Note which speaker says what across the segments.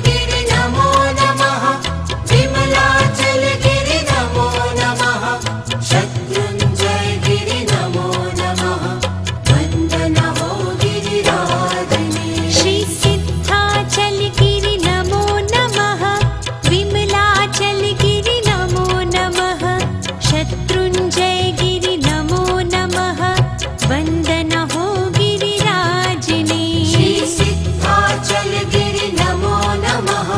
Speaker 1: गिरि नमो नमः विमलाचल गिरि नमो नमः शत्रुञ्जय गिरि नमो नमः वन्दन हो गिरिराजने
Speaker 2: श्री सिद्धाचल गिरि नमो नमः विमलाचल गिरि नमो नमः शत्रुञ्जय गिरि नमो नमः वन्दन हो गिरिराजने
Speaker 1: श्री सिद्धाचल गिरि नमो नमः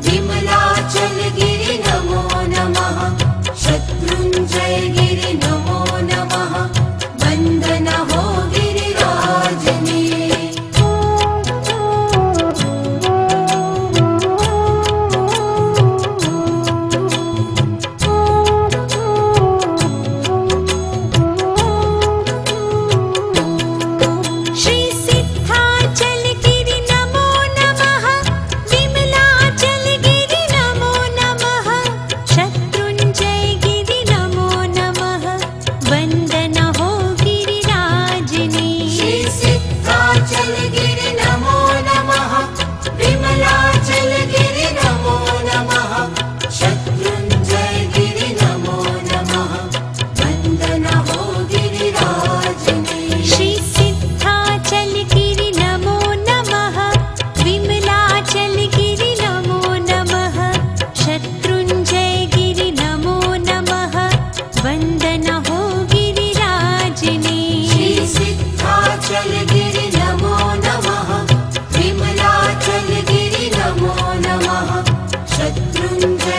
Speaker 1: विमलाचल गिरि नमो नमः शत्रुञ्जय गिरि नमो नमः वन्दन हो गिरिराजने
Speaker 2: श्री सिद्धाचल गिरि नमो नमः विमलाचल गिरि नमो नमः शत्रुञ्जय गिरि नमो नमः वन्दन हो गिरिराजने
Speaker 1: श्री सिद्धाचल गिरि नमो नमः विमलाचल गिरि नमो नमः शत्रुञ्जय गिरि नमो नमः वन्दन हो गिरिराजने
Speaker 2: श्री सिद्धाचल गिरि नमो नमः विमलाचल गिरि नमो नमः शत्रुञ्जय गिरि नमो नमः वन्दन हो गिरिराजने
Speaker 1: श्री सिद्धाचल गिरि नमो नमः विमलाचल गिरि नमो नमः शत्रुञ्जय